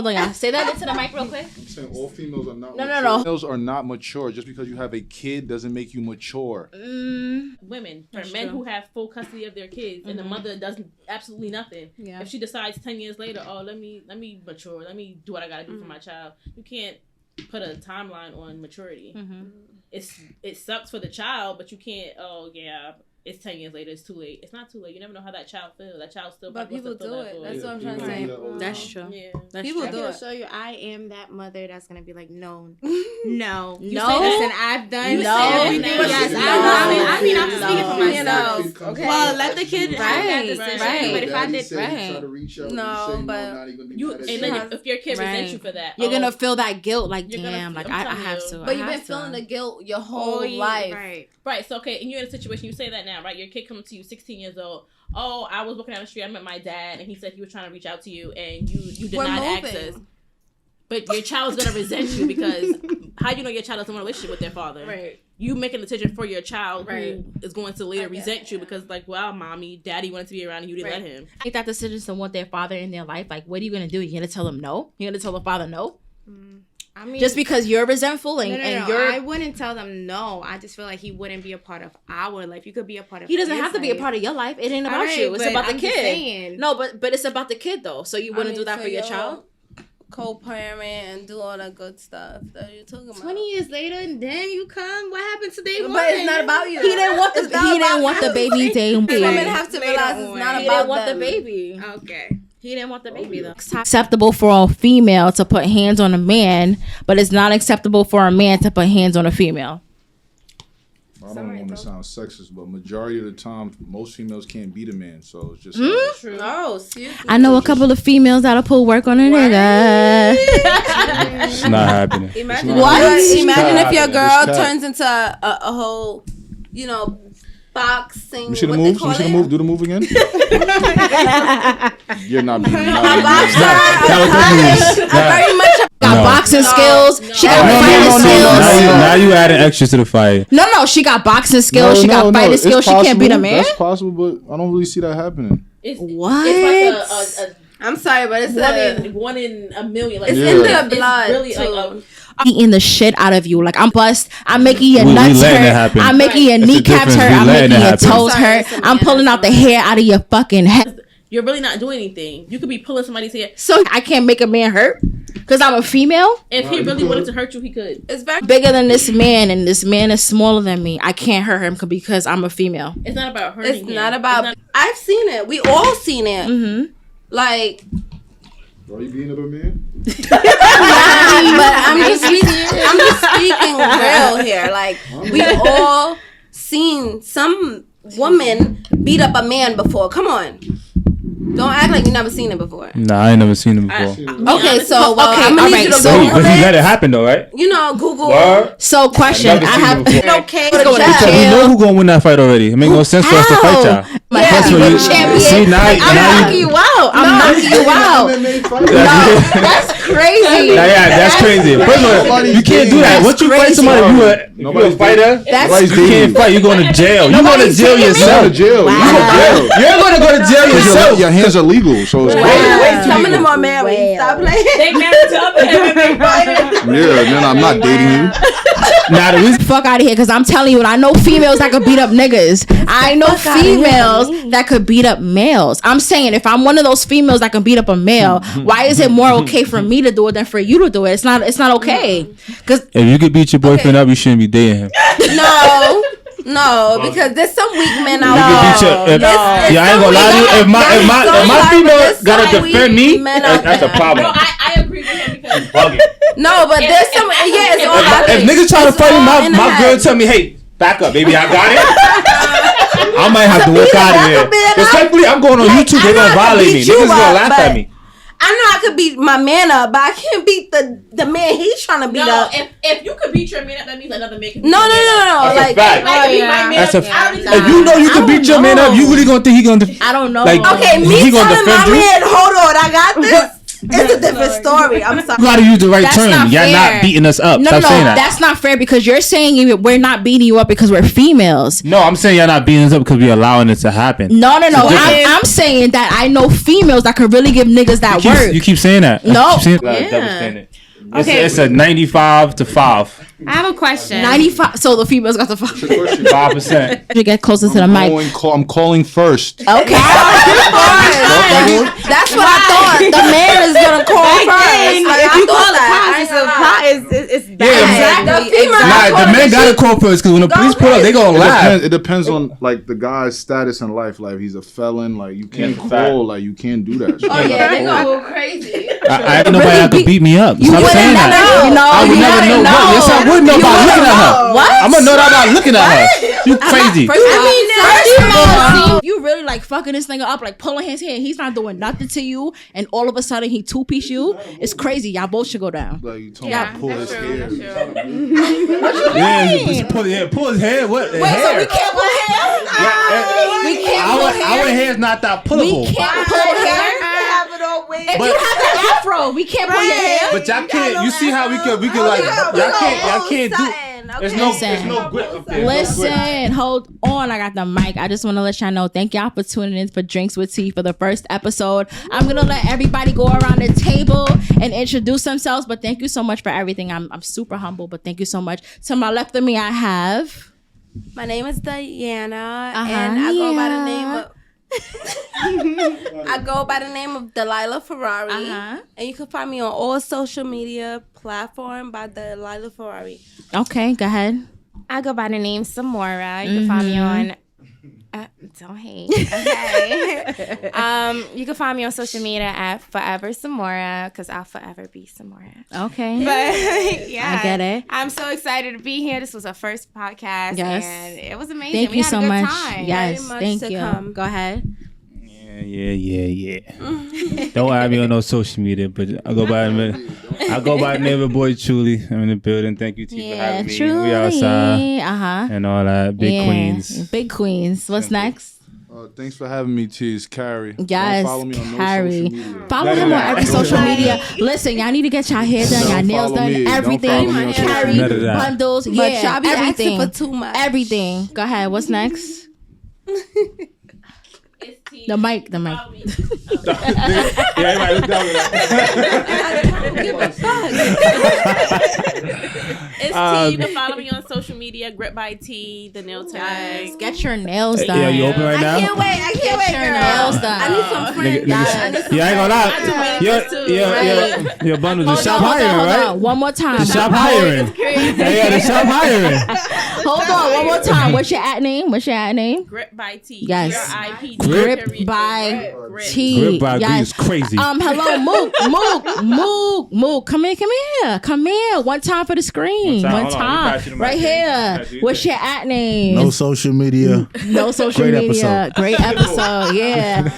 A: on, y'all. Say that into the mic real quick.
F: I'm saying all females are not.
A: No,
F: mature.
A: no.
F: Females are not mature. Just because you have a kid doesn't make you mature.
E: Women, for
A: That's
E: men
A: true.
E: who have full custody of their kids and the mother does absolutely nothing.
A: Yeah.
E: If she decides 10 years later, oh, let me mature, let me do what I gotta do for my child. You can't put a timeline on maturity. It sucks for the child, but you can't. Oh yeah, it's 10 years later, it's too late. It's not too late. You never know how that child feels. That child still.
B: But people do it. That's what I'm trying to say.
A: That's true.
E: Yeah.
A: That's
B: People
A: true.
B: do
C: I'm
B: it.
C: gonna show you. I am that mother that's gonna be like, no.
A: No.
C: Listen, I've done
A: No.
C: everything.
A: No.
C: Yes,
A: No.
C: I mean, I'm just
A: No.
C: speaking for myself.
F: No.
C: Okay.
B: Well, let the kid have that
A: Right,
B: decision.
A: right.
C: But if I
F: Daddy
C: did,
F: said he tried to reach out,
B: No,
F: you say,
B: but
F: now you're gonna be
E: You
F: mad at
E: and
F: you.
E: then if your kid resents you for that,
A: You're gonna feel that guilt, like
E: You're gonna-
A: damn, like
E: I'm
A: I
E: telling
A: have
E: you.
A: to.
B: But
A: I
B: you've been
A: have to.
B: feeling the guilt your whole
C: yeah,
B: life.
C: right.
E: right. So okay, and you're in a situation. You say that now, right? Your kid comes to you, 16 years old. Oh, I was walking down the street. I met my dad, and he said he was trying to reach out to you, and you
B: We're
E: denied
B: moving.
E: access. But your child's gonna resent you because how do you know your child doesn't want a relationship with their father?
C: Right.
E: You make a decision for your child
C: Right.
E: who is going to later
B: I get
E: resent
B: it,
E: you
B: yeah.
E: because, like, well, mommy, daddy wanted to be around and you didn't
C: Right.
E: let him.
A: Make that decision to want their father in their life. Like, what are you gonna do? You're gonna tell them no? You're gonna tell the father no?
C: I mean,
A: Just because you're resentful and,
C: no, no,
A: and
C: no.
A: you're
C: I wouldn't tell them no. I just feel like he wouldn't be a part of our life. You could be a part of.
A: he doesn't
C: his
A: have to be a
C: life.
A: part of your life. It ain't about
C: Alright,
A: you. It's
C: but
A: about the
C: I'm just
A: kid.
C: saying.
A: No, but it's about the kid though. So you wouldn't do that for your child?
B: Co-parent and do all that good stuff that you're talking about.
C: 20 years later, and then you come. What happened to day one?
B: But it's not about you.
A: He didn't want the
B: It's not
A: he didn't
B: about
A: want the
B: you.
A: baby day.
B: Women have to
C: Later
B: realize it's
C: on.
B: not
A: He
B: about
A: didn't want
B: them.
A: the baby.
C: Okay.
A: He didn't want the baby though. It's acceptable for a female to put hands on a man, but it's not acceptable for a man to put hands on a female.
F: I don't want to sound sexist, but majority of the time, most females can't beat a man. So it's just
E: True.
B: No, seriously.
A: I know a couple of females that'll put work on a nigga.
D: It's not happening.
B: Imagine
F: What?
B: Imagine if your
F: It's
B: girl
F: cap.
B: turns into a whole, boxing.
F: You see the
B: what
F: move?
B: they call
F: You see the
B: it?
F: move? Do the move again. You're not beating.
B: I very much
A: Got
D: No.
A: boxing skills. She got
F: No,
A: fighting
F: no, no,
A: skills.
F: no.
D: Now you adding extra to the fire.
A: No, she got boxing skills. she got fighting
F: it's
A: skills. She can't beat a
F: possible.
A: man.
F: That's possible, but I don't really see that happening.
E: It's,
A: What?
E: It's like
B: I'm sorry, but it's
E: one in a million. Like
B: it's
F: Yeah.
B: in
F: in
B: their blood.
E: really
B: too.
E: like
A: Eating the shit out of you. Like I'm bust. I'm making your
D: We
A: nuts
D: letting it
A: hurt.
D: happen.
A: I'm making your
D: That's the
A: kneecaps
D: difference.
A: hurt.
D: We
A: I'm
D: letting
A: making
D: it
A: your
D: happen.
A: toes
B: Sorry,
A: hurt.
B: it's a
A: I'm
B: man,
A: pulling
B: that's
A: out the
B: fine.
A: hair out of your fucking head.
E: you're really not doing anything. You could be pulling somebody's hair.
A: So I can't make a man hurt because I'm a female.
E: If he
F: Right.
E: really wanted to hurt you, he could.
B: It's very
A: Bigger than this man, and this man is smaller than me. I can't hurt him because I'm a female.
E: It's not about hurting
B: It's
E: him.
B: not about.
E: It's
B: I've seen it. We all seen it.
A: Mm-hmm.
B: Like,
F: Are you beating up a man?
B: but I'm just speaking real here. Like, we all seen some woman beat up a man before. Come on. Don't act like you never seen it before.
D: Nah, I ain't never seen him before.
B: Okay, so well,
A: Okay,
B: I'm gonna need you to
A: alright, so-
B: Google
D: But he let
B: it.
D: it happen though, right?
B: Google.
D: Word?
A: So question,
D: I've never
A: I
D: seen
A: have
D: him before.
B: Okay,
A: Let's go to
B: Jeff.
A: jail.
D: We know who gonna win that fight already. It make no sense for us to fight y'all.
A: My
B: Yeah.
D: That's what
A: heavyweight
D: you
A: champion.
D: see now.
A: I'm knocking you out. I'm knocking you out. That's crazy.
D: Yeah, that's crazy. First of all,
F: Nobody's
D: you can't do that.
A: dating.
D: Once you fight
A: That's
D: somebody,
F: crazy.
D: you a
F: Nobody's
D: fighter.
A: That's
D: You can't fight. You going to jail. You going to
A: Nobody's
D: jail
A: dating me?
F: Go
D: yourself.
F: to jail. You go to jail.
D: You're going to go to jail
F: 'Cause
D: yourself.
F: your hands are legal, so it's
B: Wait, some of them are married. Stop playing.
E: They married to other MMA fighters.
F: Yeah, then I'm not dating you.
D: Nah, the reason
A: Fuck out of here, because I'm telling you, and I know females that could beat up niggas. I know females that could beat up males. I'm saying if I'm one of those females that can beat up a male, why is it more okay for me to do it than for you to do it? It's not okay. Because
D: if you could beat your boyfriend up, you shouldn't be dating him.
B: No, because there's some weak men out
D: You could beat
B: there.
D: your. Yeah, I ain't gonna lie to you. If my female gotta defend me, that's a problem.
E: No, I agree with him because
B: No, but there's some. Yeah, it's all about
D: If niggas try to
B: it's
D: fight me,
B: all in the
D: my girl
B: head.
D: tell me, hey, back up, baby, I got it. I might have to walk out of here. Respectfully, I'm going on YouTube. They're gonna violate me.
B: beat you
D: Niggas gonna
B: up,
D: laugh
B: but-
D: at me.
B: I know I could beat my man up, but I can't beat the man he's trying to beat
E: no,
B: up.
E: if you could beat your man up, that means another man can.
B: No.
D: That's a
B: Like,
D: fact. That's a
E: If
D: If you know you can beat your man up, you really gonna think he gonna
A: I don't know.
D: like?
B: okay, me
D: he gonna
B: telling my
D: defend you?
B: man, hold on, I got this. It's a different story. I'm sorry.
D: You gotta use the right
A: That's
D: term.
A: not
D: Y'all
A: fair.
D: not beating us up.
A: No,
D: Stop saying that.
A: that's not fair because you're saying we're not beating you up because we're females.
D: No, I'm saying y'all not beating us up because we're allowing it to happen.
A: No.
D: different.
A: I'm saying that I know females that can really give niggas that
D: You
A: work.
D: keep saying that.
A: No.
D: You keep saying
E: Yeah.
D: double standard. It's a 95 to 5.
C: I have a question.
A: 95. So the females got the 5.
D: 5%.
A: You get closer to the mic.
F: I'm calling first.
A: Okay.
B: That's what I thought. The man is gonna call first. Like,
C: If you call
B: that.
C: it's bad.
D: The men gotta call first because when the police pull up, they gonna laugh.
F: It depends on like the guy's status in life. Like he's a felon. Like you can't call. Like you can't do that.
B: Oh yeah, they gonna go crazy.
D: I ain't nobody that could beat me up. Stop saying that. I would never know. Yes, I would know by looking at her.
A: What?
D: I'm gonna know that by looking at her. You crazy.
A: First of all, you really like fucking this nigga up, like pulling his hair. He's not doing nothing to you, and all of a sudden he two-piece you. It's crazy. Y'all both should go down.
F: Like you told me to pull his hair.
D: Pull his hair. What?
A: Wait, so we can't pull hair? We can't pull hair?
D: Our hair's not that pullable.
A: We can't pull hair? If you have the afro, we can't pull your hair.
D: But y'all can't. You see how we can like y'all can't do. There's no grip up there.
A: Listen, hold on. I got the mic. I just want to let y'all know. Thank y'all for tuning in for Drinks with Tea for the first episode. I'm gonna let everybody go around the table and introduce themselves. But thank you so much for everything. I'm super humble, but thank you so much. To my left of me, I have.
B: My name is Diana, and I go by the name of. I go by the name of Delilah Ferrari, and you can find me on all social media platform by Delilah Ferrari.
A: Okay, go ahead.
C: I go by the name Samora. You can find me on. Don't hate. Okay. You can find me on social media at Forever Samora because I'll forever be Samora.
A: Okay.
C: But yeah,
A: I get it.
C: I'm so excited to be here. This was our first podcast, and it was amazing.
A: Thank you so much.
C: Time.
A: Yes,
B: Very much
A: thank
B: to
A: you.
B: come.
A: Go ahead.
D: Yeah. Don't add me on no social media, but I go by the name of boy Truly. I'm in the building. Thank you, T, for having me.
A: Truly.
D: We outside. And all that. Big Queens.
A: Big Queens. What's next?
F: Thanks for having me, T. It's Carrie.
A: Yes,
F: Don't follow me on
A: Carrie.
F: no social media.
A: Follow him on every social media. Listen, y'all need to get y'all hair done, y'all nails done,
F: me.
A: everything.
F: Don't follow me on social
A: Carrie,
D: None of that.
A: bundles,
B: But
A: yeah,
B: y'all be
A: everything.
B: asking for too much.
A: Everything. Go ahead. What's next? The mic.
D: Yeah, everybody look down with
E: It's T. You can follow me on social media. dbytee, the nail tag.
A: Get your nails done.
D: Yeah, you open right now?
B: I can't wait,
A: Get your
B: girl.
A: nails done.
B: I need some friends.
D: Yeah, I ain't gonna lie. Your bundle, the shop hiring, right?
A: One more time.
D: The shop hiring. Yeah, the shop hiring.
A: Hold on. One more time. What's your at name?
E: dbytee.
A: Yes.
E: GRIP.
A: Grip by T.
D: Grip by T is crazy.
A: Hello, Mook. Come here. One time for the screen. One
D: Hold on, let me
A: time.
D: pass you the
A: Right
D: mic.
A: here. What's your at name?
G: No social media.
A: No social
G: Great
A: media.
G: episode.
A: Great episode. Yeah.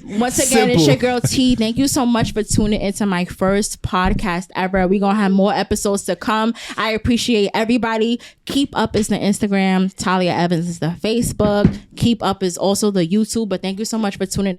A: Once again, it's your girl T. Thank you so much for tuning into my first podcast ever. We're going to have more episodes to come. I appreciate everybody. Keep Up is the Instagram. Talia Evans is the Facebook. Keep Up is also the YouTube. But thank you so much for tuning in.